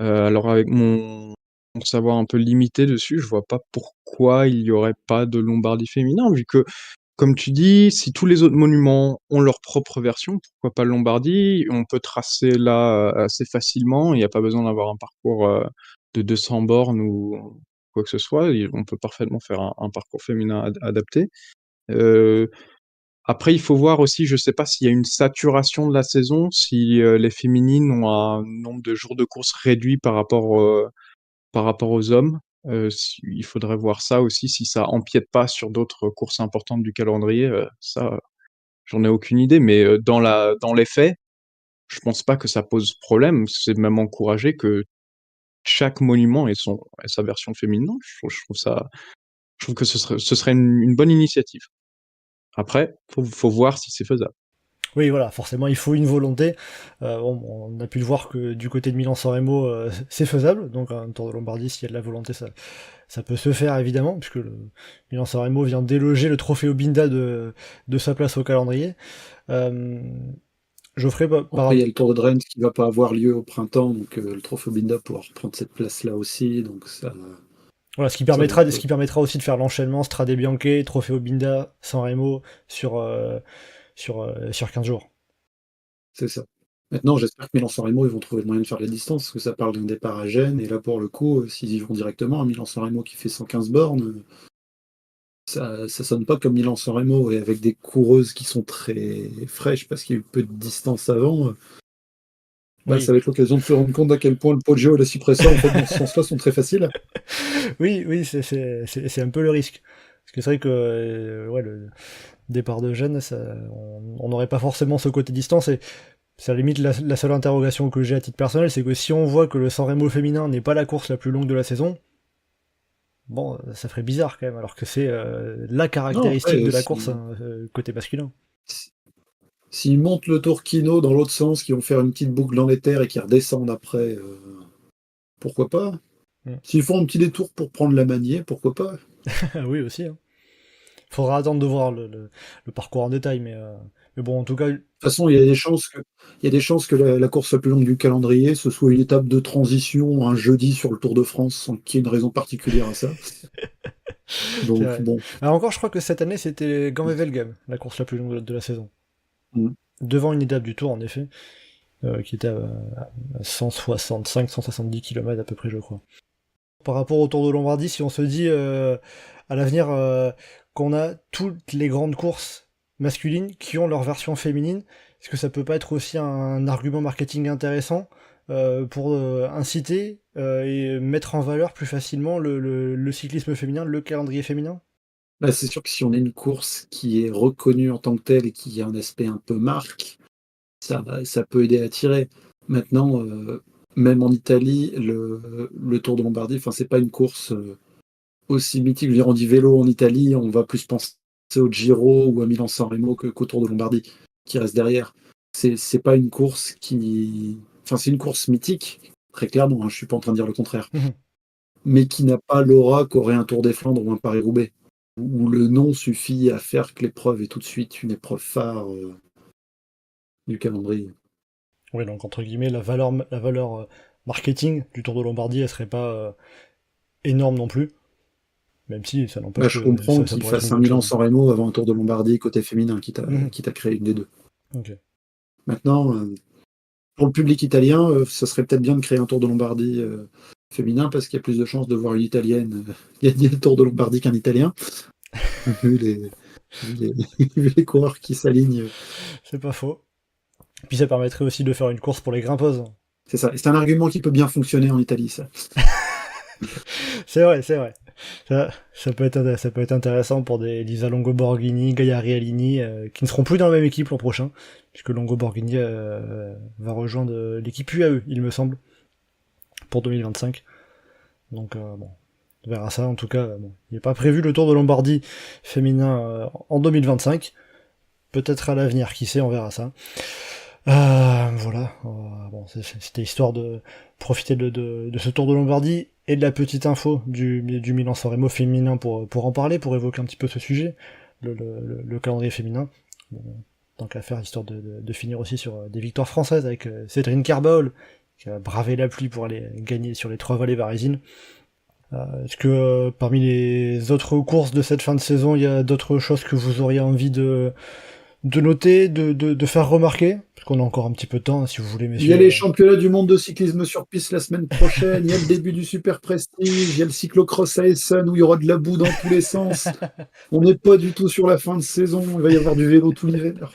Alors avec mon savoir un peu limité dessus, je vois pas pourquoi il y aurait pas de Lombardie féminin, vu que, comme tu dis, si tous les autres monuments ont leur propre version, pourquoi pas le Lombardie? On peut tracer là, assez facilement, il y a pas besoin d'avoir un parcours, de 200 bornes ou quoi que ce soit, et on peut parfaitement faire un parcours féminin adapté. Heu, Après il faut voir aussi, je sais pas s'il y a une saturation de la saison, si, les féminines ont un nombre de jours de course réduit par rapport aux hommes. Si il faudrait voir ça aussi, si ça empiète pas sur d'autres courses importantes du calendrier, ça, j'en ai aucune idée, mais, dans les faits, je pense pas que ça pose problème. C'est même encouragé que chaque monument ait sa version féminine. Je trouve que ce serait une bonne initiative. Après, faut voir si c'est faisable. Oui, voilà, forcément, il faut une volonté. Bon, on a pu le voir que du côté de Milan-San Remo, c'est faisable. Donc, un Tour de Lombardie, s'il y a de la volonté, ça peut se faire, évidemment, puisque le Milan-San Remo vient déloger le trophée Obinda de sa place au calendrier. Euh, Geoffrey, Après, il y a le Tour de Drenthe qui va pas avoir lieu au printemps, donc le Trophée Binda pourra reprendre cette place-là aussi. Donc ça, voilà, ce qui ça permettra, ce va. qui permettra aussi de faire l'enchaînement Strade Bianche, trophée Obinda, San Remo sur 15 jours. C'est ça. Maintenant, j'espère que Milan-San Remo, ils vont trouver le moyen de faire de la distance, parce que ça parle d'un départ à Gênes, et là, pour le coup, s'ils y vont directement, un Milan-San Remo qui fait 115 bornes, ça sonne pas comme Milan-San Remo, et avec des coureuses qui sont très fraîches, parce qu'il y a eu peu de distance avant, bah, Oui, ça va être l'occasion de se rendre compte à quel point le Poggio et la Cipressa, en fait, dans ce sens-là, sont très faciles. oui, oui, c'est un peu le risque. Parce que c'est vrai que ouais, le départ de Gênes, on n'aurait pas forcément ce côté distance, et c'est à la limite la seule interrogation que j'ai à titre personnel, c'est que si on voit que le San Remo féminin n'est pas la course la plus longue de la saison, bon, ça ferait bizarre quand même, alors que c'est la Non, caractéristique après, de la course, hein, côté masculin. s'ils montent le tour Kino dans l'autre sens, qui vont faire une petite boucle dans les terres et qui redescendent après, pourquoi pas? Mm. S'ils font un petit détour pour prendre la Manier, pourquoi pas? Oui, aussi. Hein. Faudra attendre de voir le parcours en détail, mais bon, en tout cas, De toute façon, il y a des chances que la course la plus longue du calendrier, ce soit une étape de transition un jeudi sur le Tour de France, sans qu'il y ait une raison particulière à ça. c'est Donc vrai. bon. Alors encore, je crois que cette année, c'était Gand-Wevelgem, la course la plus longue de la saison. Mm. Devant une étape du Tour, en effet, qui était à 165-170 km à peu près, je crois. Par rapport au Tour de Lombardie, si on se dit à l'avenir qu'on a toutes les grandes courses masculines qui ont leur version féminine, est-ce que ça peut pas être aussi un argument marketing intéressant pour inciter et mettre en valeur plus facilement le cyclisme féminin, le calendrier féminin? Bah, c'est sûr que si on a une course qui est reconnue en tant que telle et qui a un aspect un peu marque, ça peut aider à attirer. Maintenant, même en Italie, le Tour de Lombardie, enfin, c'est pas une course aussi mythique. Je veux dire, on dit vélo en Italie, on va plus penser au Giro ou à Milan-San Remo qu'au Tour de Lombardie, qui reste derrière. C'est pas une course qui. Enfin, c'est une course mythique, très clairement, hein, je suis pas en train de dire le contraire, Mhm. mais qui n'a pas l'aura qu'aurait un Tour des Flandres ou un Paris-Roubaix, où le nom suffit à faire que l'épreuve est tout de suite une épreuve phare du calendrier. Oui, donc entre guillemets, la valeur marketing du Tour de Lombardie, elle serait pas énorme non plus, même si ça Bah, n'empêche je que comprends ça qu'il pourrait être une fasse un bonne chose. Milan-San Remo avant un Tour de Lombardie côté féminin, Mhm. quitte à créer une des deux. Ok. Maintenant, pour le public italien, ça serait peut-être bien de créer un Tour de Lombardie féminin parce qu'il y a plus de chances de voir une Italienne gagner le Tour de Lombardie qu'un Italien, vu les, vu les coureurs qui s'alignent. C'est pas faux. Puis ça permettrait aussi de faire une course pour les grimpeuses. C'est ça. Et c'est un argument qui peut bien fonctionner en Italie, ça. C'est vrai, c'est vrai. Ça peut être intéressant pour des Lisa Longo-Borghini, Gaia Realini, qui ne seront plus dans la même équipe l'an prochain, puisque Longo-Borghini va rejoindre l'équipe UAE, il me semble, pour 2025. Donc bon, on verra ça. En tout cas, bon, il n'est pas prévu le Tour de Lombardie féminin en 2025. Peut-être à l'avenir, qui sait, on verra ça. Voilà, bon, c'était histoire de profiter de ce Tour de Lombardie et de la petite info du Milan-San Remo féminin pour en parler, pour évoquer un petit peu ce sujet, le calendrier féminin. Bon, tant qu'à faire, histoire de finir aussi sur des victoires françaises avec Cédrine Karbol, qui a bravé la pluie pour aller gagner sur les 3 vallées varésines. Est-ce que parmi les autres courses de cette fin de saison, il y a d'autres choses que vous auriez envie de noter, de faire remarquer? Parce qu'on a encore un petit peu de temps, si vous voulez, messieurs. Il y a les championnats du monde de cyclisme sur piste la semaine prochaine, il y a le début du Super Prestige, il y a le cyclocross à Essen où il y aura de la boue dans tous les sens. On n'est pas du tout sur la fin de saison, il va y avoir du vélo tout l'hiver.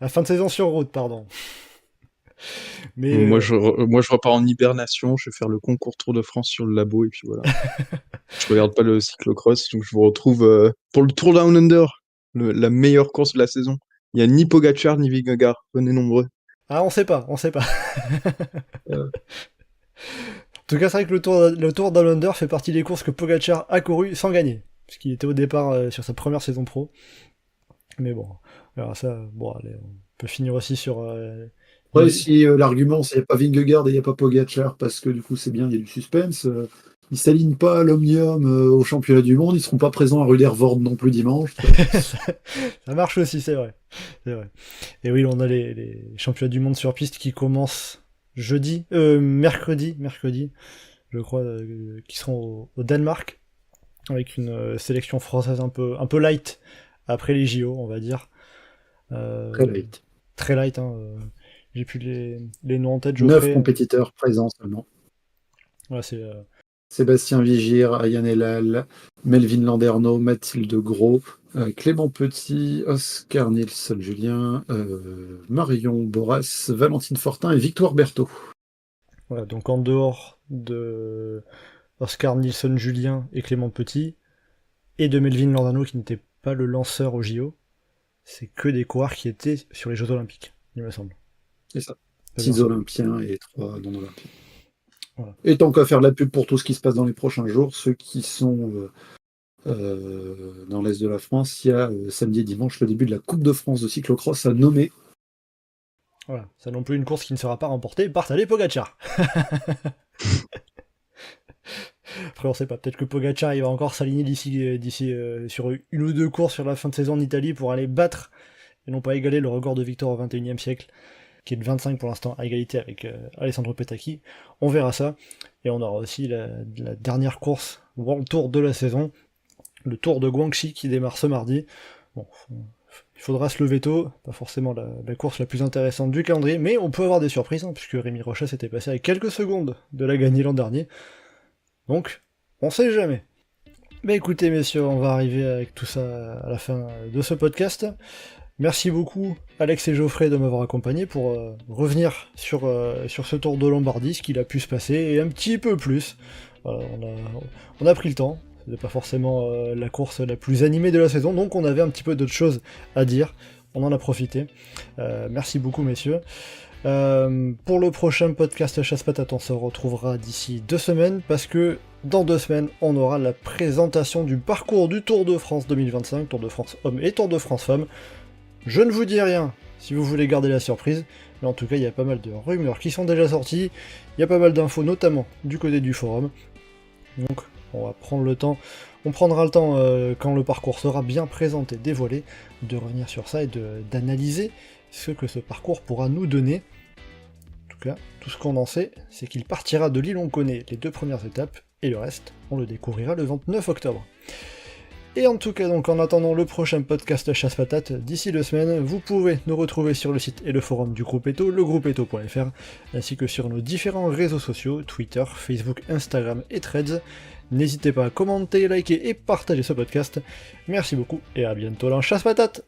La fin de saison sur route, pardon. Mais Moi, je repars en hibernation, je vais faire le concours Tour de France sur le labo, et puis voilà. Je regarde pas le cyclocross, donc je vous retrouve pour le Tour Down Under, la meilleure course de la saison. Il y a ni Pogacar ni Vingegaard, venez nombreux. Ah, on sait pas. En tout cas, c'est vrai que le Tour Down Under fait partie des courses que Pogacar a couru sans gagner, puisqu'il était au départ sur sa première saison pro. Mais bon, alors ça, bon, allez, on peut finir aussi sur... Ouais, si l'argument c'est qu'il n'y a pas Vingegaard et il n'y a pas Pogacar, parce que du coup c'est bien, il y a du suspense, ils ne s'alignent pas à l'Omnium au championnat du monde, ils ne seront pas présents à Ruddervoort non plus dimanche. Ça marche aussi, c'est vrai. Et oui, on a les championnats du monde sur piste qui commencent mercredi, je crois, qui seront au Danemark, avec une sélection française un peu light après les JO, on va dire. Très light. Très light, hein. J'ai plus les noms en tête. 9 compétiteurs présents seulement. Ouais, c'est... Sébastien Vigir, Ayane Elal, Melvin Landerneau, Mathilde Gros, Clément Petit, Oscar Nilsson-Julien, Marion Boras, Valentine Fortin et Victoire Berthaud. Voilà, donc en dehors de Oscar Nilsson-Julien et Clément Petit, et de Melvin Landerneau qui n'était pas le lanceur au JO, c'est que des coureurs qui étaient sur les Jeux Olympiques, il me semble. C'est ça. 6 Olympiens et 3 non-Olympiens. Voilà. Et tant qu'à faire de la pub pour tout ce qui se passe dans les prochains jours, ceux qui sont dans l'Est de la France, il y a samedi et dimanche le début de la Coupe de France de cyclocross à Nome. Voilà, c'est non plus une course qui ne sera pas remportée par Tadej Pogacar. Après on sait pas, peut-être que Pogacar il va encore s'aligner d'ici sur une ou deux courses sur la fin de saison en Italie pour aller battre et non pas égaler le record de victoire au XXIe siècle, qui est de 25 pour l'instant, à égalité avec Alessandro Petacchi. On verra ça. Et on aura aussi la dernière course World Tour de la saison, le Tour de Guangxi qui démarre ce mardi. Bon, il faudra se lever tôt, pas forcément la course la plus intéressante du calendrier, mais on peut avoir des surprises, hein, puisque Rémi Rochat s'était passé avec quelques secondes de la gagner l'an dernier. Donc, on sait jamais. Mais écoutez messieurs, on va arriver avec tout ça à la fin de ce podcast. Merci beaucoup Alex et Geoffrey de m'avoir accompagné pour revenir sur ce Tour de Lombardie, ce qu'il a pu se passer, et un petit peu plus. Voilà, on a pris le temps, c'était pas forcément la course la plus animée de la saison, donc on avait un petit peu d'autres choses à dire, on en a profité. Merci beaucoup messieurs. Pour le prochain podcast Chasse-Patate, on se retrouvera d'ici 2 semaines, parce que dans 2 semaines, on aura la présentation du parcours du Tour de France 2025, Tour de France Hommes et Tour de France Femmes. Je ne vous dis rien si vous voulez garder la surprise, mais en tout cas il y a pas mal de rumeurs qui sont déjà sorties, il y a pas mal d'infos notamment du côté du forum, donc on va prendre le temps, on prendra le temps quand le parcours sera bien présenté, dévoilé, de revenir sur ça et d'analyser ce que ce parcours pourra nous donner. En tout cas, tout ce qu'on en sait, c'est qu'il partira de l'île, on connaît les 2 premières étapes, et le reste, on le découvrira le 29 octobre. Et en tout cas, donc, en attendant le prochain podcast Chasse-Patate, d'ici 2 semaines, vous pouvez nous retrouver sur le site et le forum du groupe Eto, legroupeeto.fr, ainsi que sur nos différents réseaux sociaux, Twitter, Facebook, Instagram et Threads. N'hésitez pas à commenter, liker et partager ce podcast. Merci beaucoup, et à bientôt dans Chasse-Patate!